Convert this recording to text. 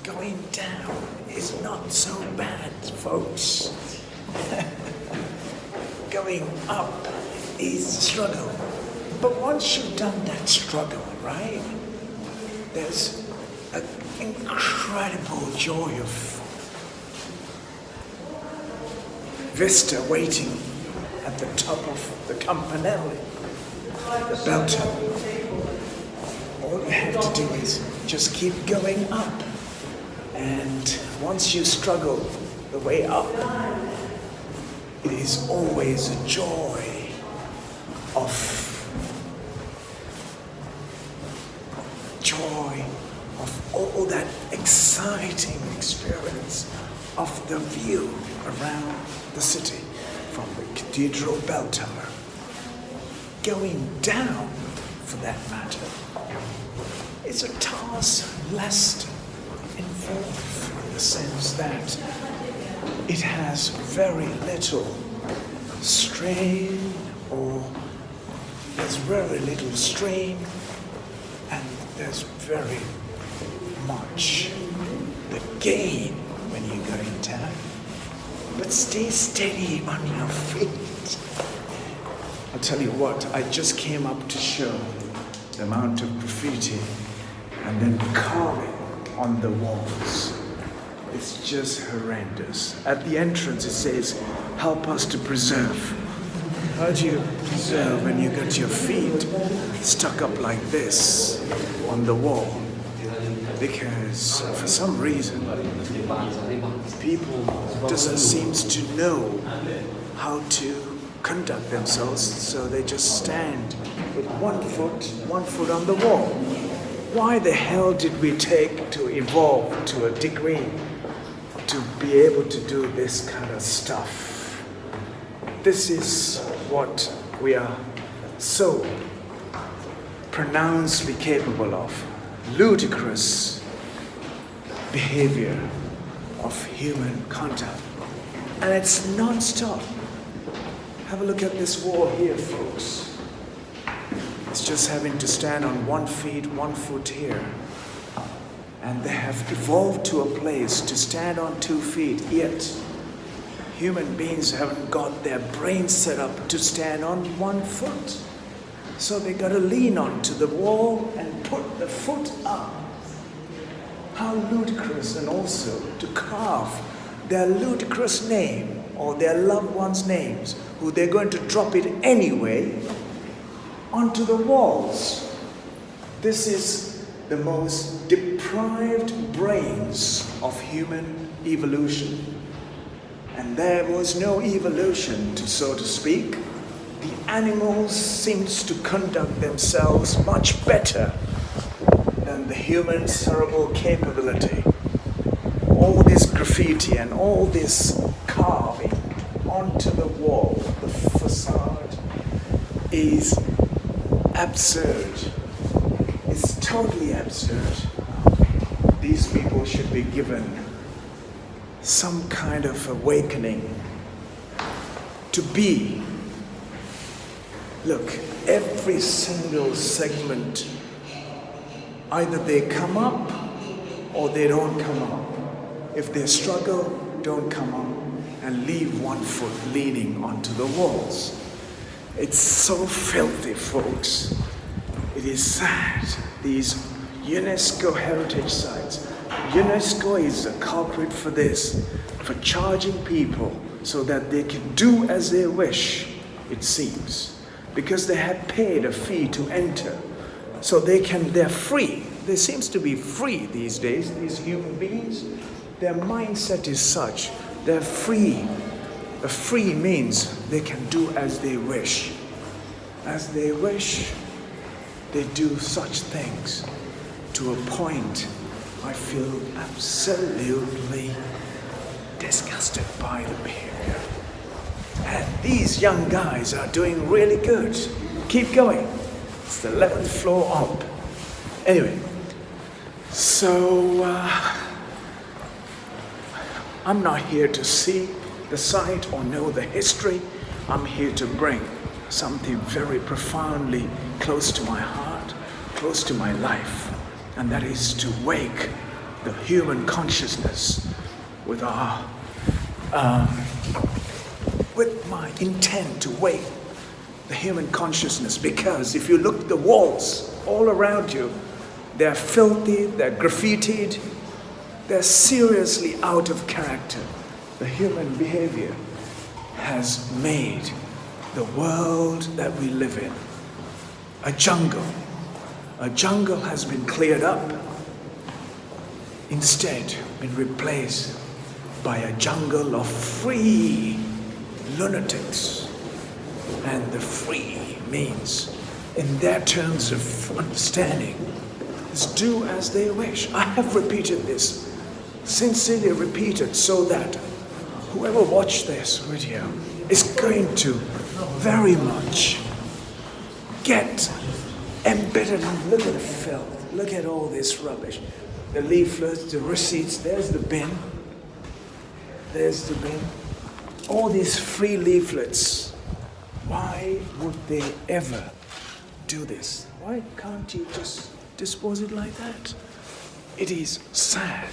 going down is not so bad, folks. Going up is a struggle. But once you've done that struggle, right, there's an incredible joy of vista waiting at the top of the campanile, the bell tower. All you have to do is just keep going up. And once you struggle the way up, it is always a joy of all that exciting experience of the view around the city from the cathedral bell tower. Going down, for that matter, is a task less involved in the sense that it has very little strain, or there's very little strain, and there's very much the gain when you're going down. But stay steady on your feet. I'll tell you what, I just came up to show the amount of graffiti and then carving on the walls. It's just horrendous. At the entrance it says, help us to preserve. How do you preserve when you got your feet stuck up like this on the wall? Because for some reason, people doesn't seem to know how to conduct themselves, so they just stand with one foot on the wall. Why the hell did we take to evolve to a degree to be able to do this kind of stuff? This is what we are so pronouncedly capable of. Ludicrous behavior of human contact. And it's non-stop. Have a look at this wall here, folks. It's just having to stand on 1 foot here. And they have evolved to a place to stand on 2 feet, yet human beings haven't got their brains set up to stand on 1 foot. So they got to lean onto the wall and put the foot up. How ludicrous, and also to carve their ludicrous name or their loved ones' names, who they're going to drop it anyway, onto the walls. This is the most deprived brains of human evolution. And there was no evolution, so to speak. The animals seems to conduct themselves much better than the human cerebral capability. All this graffiti and all this carving onto the wall, the facade, is absurd. It's totally absurd. These people should be given some kind of awakening to be. Look, every single segment, either they come up or they don't come up. If they struggle, don't come up and leave 1 foot leaning onto the walls. It's so filthy, folks. It is sad. These UNESCO heritage sites. UNESCO is the culprit for this, for charging people so that they can do as they wish, it seems. Because they had paid a fee to enter. So they're free. They seems to be free these days, these human beings. Their mindset is such, they're free. A free means they can do as they wish. As they wish, they do such things to a point I feel absolutely disgusted by the behavior. And these young guys are doing really good. Keep going. It's the 11th floor up. Anyway, so I'm not here to see the site or know the history. I'm here to bring something very profoundly close to my heart, close to my life, and that is to wake the human consciousness with my intent to wake the human consciousness, because if you look at the walls all around you, they're filthy, they're graffitied, they're seriously out of character. The human behavior has made the world that we live in a jungle. A jungle has been cleared up, instead been replaced by a jungle of free lunatics. And the free means, in their terms of understanding, is do as they wish. I have repeated this, sincerely repeated, so that whoever watched this video is going to very much get embedded in. Look at the filth, look at all this rubbish. The leaflets, the receipts, there's the bin. There's the bin. All these free leaflets. Why would they ever do this? Why can't you just dispose it like that? It is sad.